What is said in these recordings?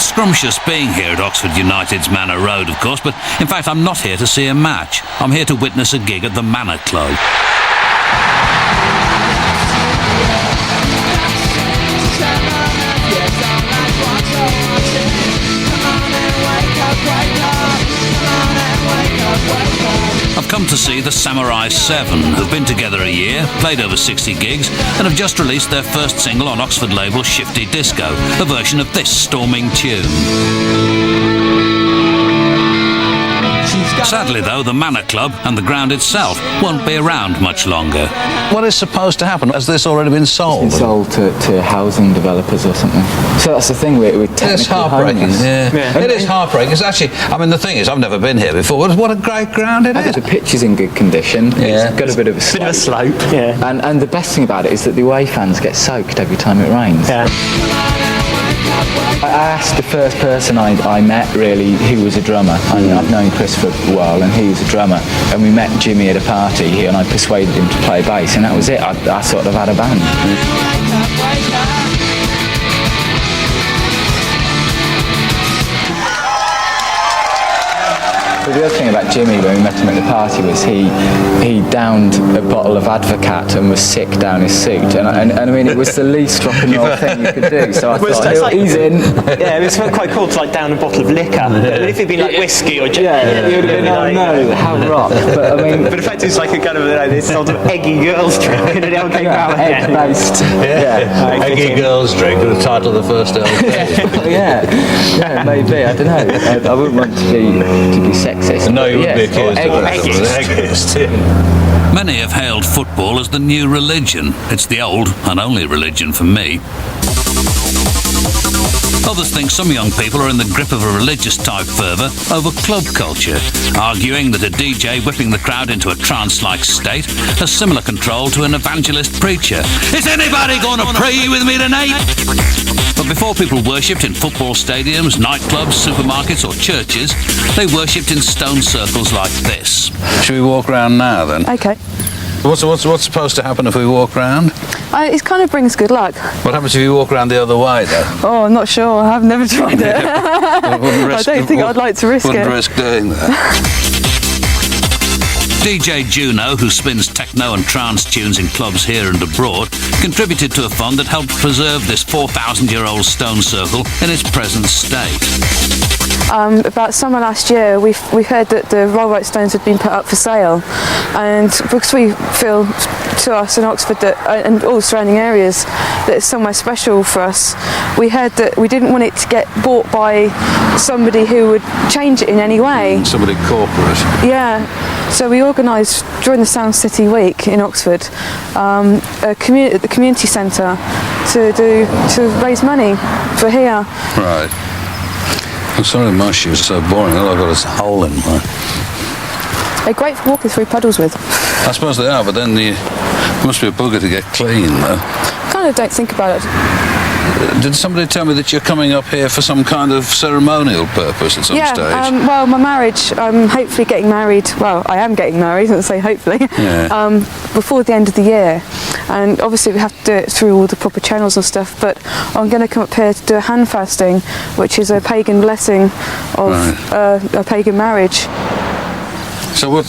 It's scrumptious being here at Oxford United's Manor Road, of course, but in fact I'm not here to see a match. I'm here to witness a gig at the Manor Club. I've come to see the Samurai 7, who've been together a year, played over 60 gigs, and have just released their first single on Oxford label Shifty Disco, a version of this storming tune. Sadly, though, the Manor Club and the ground itself won't be around much longer. What is supposed to happen? Has this already been sold? It's been sold to housing developers or something. So that's the thing, we're technically it's heartbreaking. homeless. Yeah. It is heartbreaking. It's actually, I mean, the thing is, I've never been here before. What a great ground it is. The pitch is in good condition. Yeah. It's got a bit of a slope. Yeah. And the best thing about it is that the away fans get soaked every time it rains. Yeah. I asked the first person I met, really, who was a drummer. I've known Chris for a while, and he was a drummer. And we met Jimmy at a party, and I persuaded him to play bass, and that was it. I sort of had a band. The other thing about Jimmy when we met him at the party was he downed a bottle of Advocat and was sick down his suit, and I mean it was the least rock and roll thing you could do. So I thought he's in. Yeah, it was quite cool to like down a bottle of liquor. If it'd been like whiskey or gin, it would have been no, how rock. But I mean, but in fact it's like a kind of this sort of eggy girls drink, and it all came out egg-based. Eggy Girls Drink, the title of the first album. yeah, maybe. I don't know. I wouldn't want to be sexist. No, you wouldn't be accused of eggist. Many have hailed football as the new religion. It's the old and only religion for me. Others think some young people are in the grip of a religious-type fervour over club culture, arguing that a DJ whipping the crowd into a trance-like state has similar control to an evangelist preacher. Is anybody going to pray with me tonight? But before people worshipped in football stadiums, nightclubs, supermarkets or churches, they worshipped in stone circles like this. Should we walk round now, then? Okay. What's supposed to happen if we walk round? It kind of brings good luck. What happens if you walk round the other way, though? Oh, I'm not sure. I've never tried it. I don't think I'd like to risk it. Wouldn't risk doing that. DJ Juno, who spins techno and trance tunes in clubs here and abroad, contributed to a fund that helped preserve this 4,000-year-old stone circle in its present state. About summer last year, we heard that the Rover stones had been put up for sale, and because we feel to us in Oxford that, and all the surrounding areas, that it's somewhere special for us, we heard that we didn't want it to get bought by somebody who would change it in any way. Somebody corporate. Yeah. So we organised during the Sound City Week in Oxford at the community centre to raise money for here. Right. I'm sorry my shoes are so boring. All I've got is a hole in mine. They're great for walking through puddles with. I suppose they are, but then it must be a bugger to get clean, though. Kind of don't think about it. Did somebody tell me that you're coming up here for some kind of ceremonial purpose at some stage? Well, my marriage, I'm hopefully getting married, well, I am getting married, let's say hopefully, before the end of the year. And obviously we have to do it through all the proper channels and stuff, but I'm going to come up here to do a hand fasting, which is a pagan blessing of a pagan marriage. So what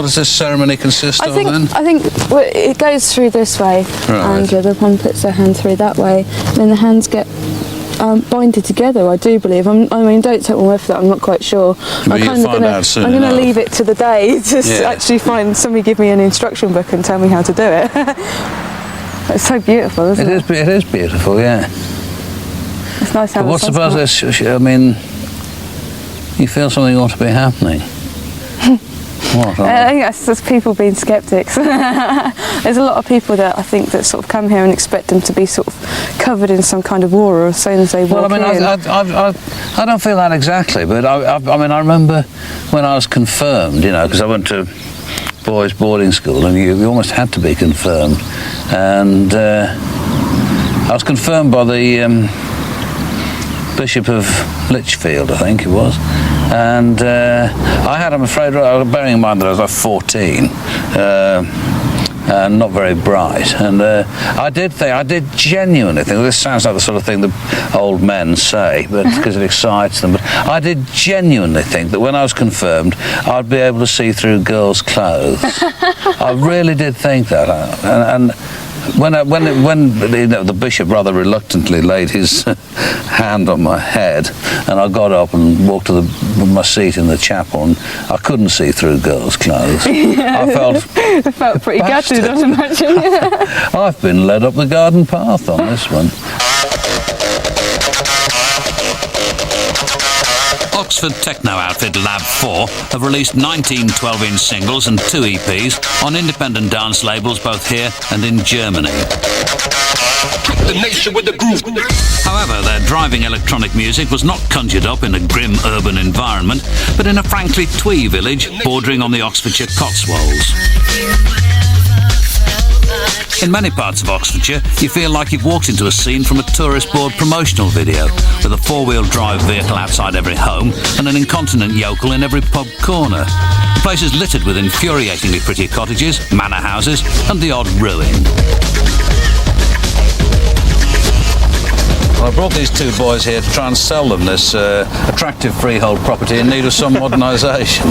does this ceremony consist of then? I think it goes through this way, and the one puts their hand through that way, and then the hands get binded together, I do believe. I mean, don't take my word for that, I'm not quite sure. But I'm going to leave it to the day to actually find somebody give me an instruction book and tell me how to do it. It's so beautiful, isn't it? It is beautiful, yeah. It's nice how. But what's about this? I mean, you feel something ought to be happening. What? I think that's just people being sceptics. There's a lot of people that I think that sort of come here and expect them to be sort of covered in some kind of aura as soon as they walk in. I don't feel that exactly, but I mean, I remember when I was confirmed, you know, because I went to boys' boarding school, and you almost had to be confirmed, and I was confirmed by the Bishop of Lichfield, I think it was. And I had, I'm afraid, bearing in mind that I was like 14, and not very bright. And I did genuinely think, this sounds like the sort of thing that old men say, but because it excites them, but I did genuinely think that when I was confirmed, I'd be able to see through girls' clothes. I really did think that. And when the bishop rather reluctantly laid his hand on my head, and I got up and walked to my seat in the chapel, and I couldn't see through girls' clothes. I felt pretty gutted, I'd imagine. I've been led up the garden path on this one. Oxford techno outfit Lab 4 have released 19 12-inch singles and 2 EPs on independent dance labels both here and in Germany. The nation with the groove. However, their driving electronic music was not conjured up in a grim urban environment, but in a frankly twee village bordering on the Oxfordshire Cotswolds. In many parts of Oxfordshire, you feel like you've walked into a scene from a tourist board promotional video, with a four-wheel drive vehicle outside every home and an incontinent yokel in every pub corner. The place is littered with infuriatingly pretty cottages, manor houses and the odd ruin. Well, I brought these two boys here to try and sell them this attractive freehold property in need of some modernisation.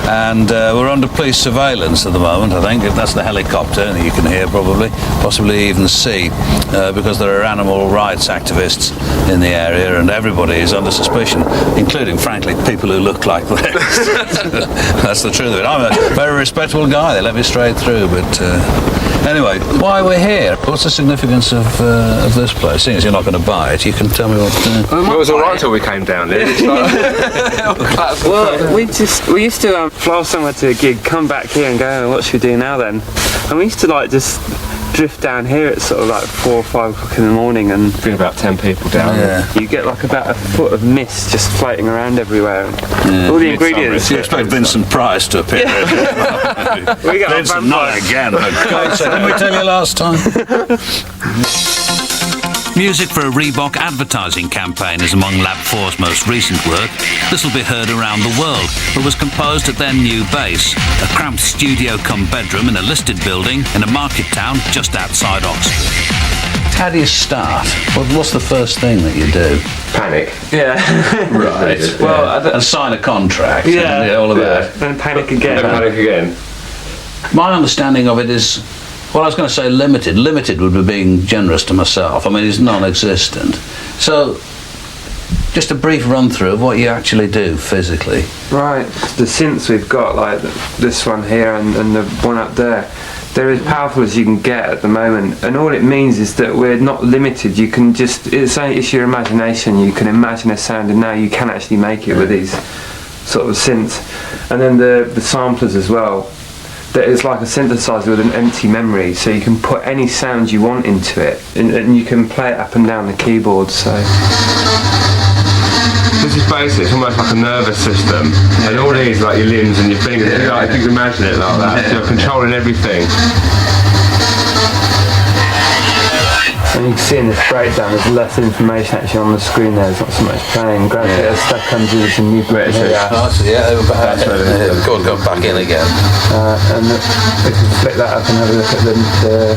And we're under police surveillance at the moment, I think. That's the helicopter that you can hear probably, possibly even see, because there are animal rights activists in the area and everybody is under suspicion, including, frankly, people who look like this. That's the truth of it. I'm a very respectable guy. They let me straight through, but... Anyway, why we're here? What's the significance of this place? Seeing as you're not going to buy it, you can tell me what... Well, it was alright till we came down there. Well, we used to fly somewhere to a gig, come back here and go, oh, what should we do now then? And we used to like just drift down here at sort of like 4 or 5 o'clock in the morning, and Been about 10 people down. Yeah. you get like about a foot of mist just floating around everywhere. All the ingredients. You expect Vincent Price to appear. We got Vincent, not again. For God's sake, didn't we tell you last time? Music for a Reebok advertising campaign is among Lab 4's most recent work. This will be heard around the world, but was composed at their new base, a cramped studio-cum-bedroom in a listed building in a market town just outside Oxford. How do you start? What's the first thing that you do? Panic. Yeah. Right. Well, and sign a contract. yeah. And all of that. Then panic again. Then panic again. My understanding of it is, well, I was going to say limited. Limited would be being generous to myself. I mean, it's non-existent. So, just a brief run-through of what you actually do physically. Right. The synths we've got, like this one here and the one up there, they're as powerful as you can get at the moment, and all it means is that we're not limited. You can just, it's your imagination. You can imagine a sound, and now you can actually make it with these sort of synths. And then the samplers as well. That is like a synthesizer with an empty memory, so you can put any sound you want into it, and you can play it up and down the keyboard. So This is basic, it's almost like a nervous system. And all these, like your limbs and your fingers, you know, if you can imagine it like that, so you're controlling everything. and you can see in this breakdown there's less information actually on the screen there. There's not so much playing. Gradually as stuff comes in, some new bits here. Go back in again. And we can flick that up and have a look at the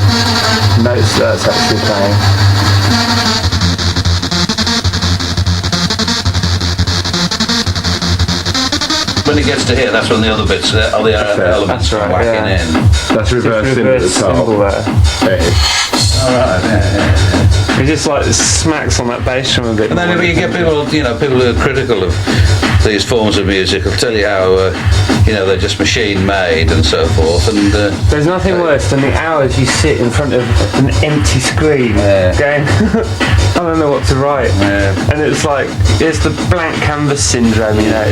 notes that's actually playing. When it gets to here, that's when the other bits, all the elements are whacking in. That's reverse symbol there. Alright, yeah. It just like smacks on that bass drum a bit. And then you get people, you know, people who are critical of these forms of music will tell you how, you know, they're just machine made and so forth. And there's nothing worse than the hours you sit in front of an empty screen going, I don't know what to write. Yeah. And it's like, it's the blank canvas syndrome, you know.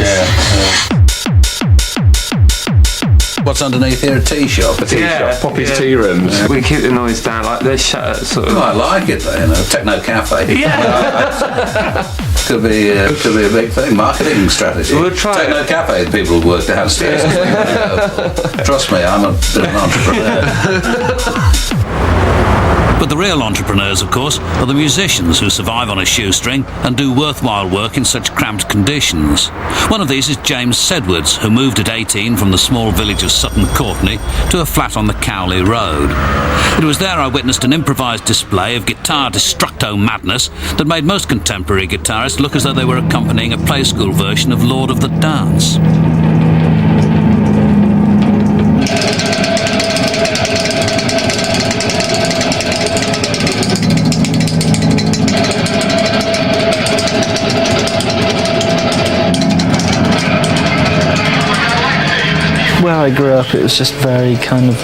What's underneath here? A tea shop. A tea shop. Poppy's tea rooms. Yeah. We keep the noise down, like they're shut at sort of. Oh, I like it though, you know, techno cafe. Yeah. Could be a big thing, marketing strategy. We'll try techno cafe, people who work downstairs. Trust me, I'm a bit of an entrepreneur. But the real entrepreneurs, of course, are the musicians who survive on a shoestring and do worthwhile work in such cramped conditions. One of these is James Sedwards, who moved at 18 from the small village of Sutton Courtenay to a flat on the Cowley Road. It was there I witnessed an improvised display of guitar destructo madness that made most contemporary guitarists look as though they were accompanying a play school version of Lord of the Dance. Where I grew up, it was just very kind of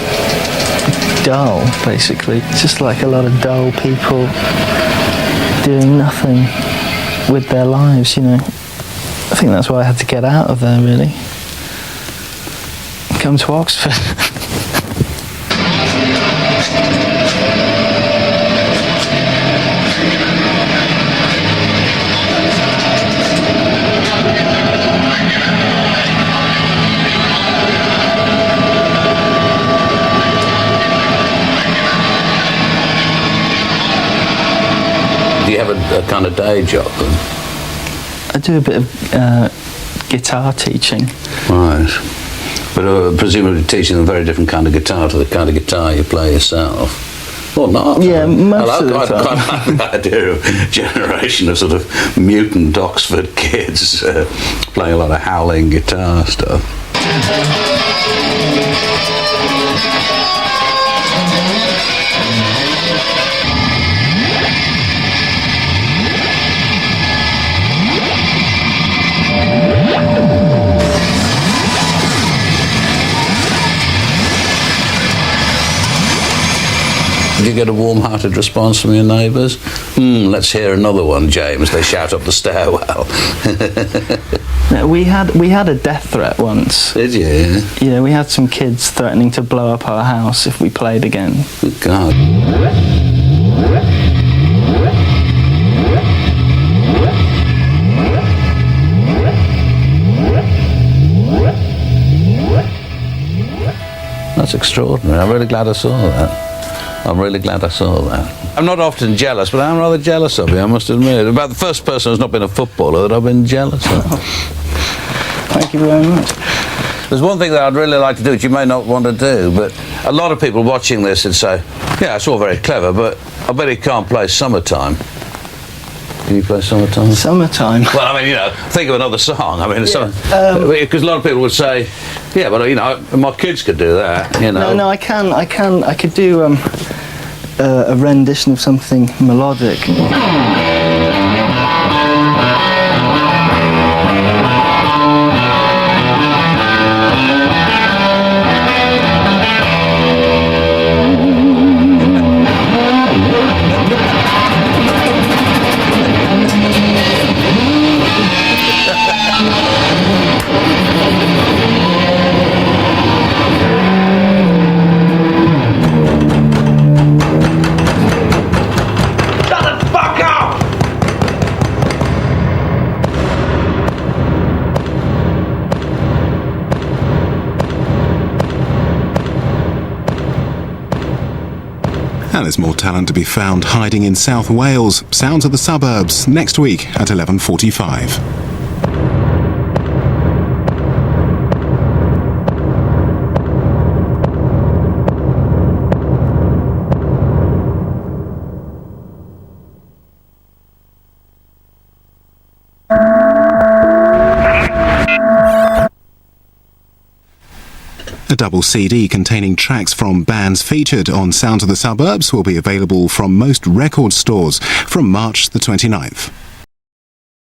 dull, basically. Just like a lot of dull people doing nothing with their lives, you know. I think that's why I had to get out of there, really. Come to Oxford. Do you have a kind of day job? I do a bit of guitar teaching. Right. But presumably teaching a very different kind of guitar to the kind of guitar you play yourself. Or not. Yeah, most of the time. I quite like the idea of a generation of sort of mutant Oxford kids playing a lot of howling guitar stuff. Did you get a warm-hearted response from your neighbours? Let's hear another one, James. They shout up the stairwell. We had a death threat once. Did you? Yeah, we had some kids threatening to blow up our house if we played again. Good God. That's extraordinary. I'm really glad I saw that. I'm really glad I saw that. I'm not often jealous, but I'm rather jealous of you, I must admit. About the first person who's not been a footballer that I've been jealous of. Thank you very much. There's one thing that I'd really like to do, which you may not want to do, but a lot of people watching this would say, yeah, it's all very clever, but I bet he can't play Summertime. Can you play Summertime? Summertime? Well, I mean, you know, think of another song. I mean, because a lot of people would say, yeah, but, you know, my kids could do that, you know. No, I could do a rendition of something melodic. And there's more talent to be found hiding in South Wales. Sounds of the Suburbs next week at 11:45. A double CD containing tracks from bands featured on Sounds of the Suburbs will be available from most record stores from March the 29th.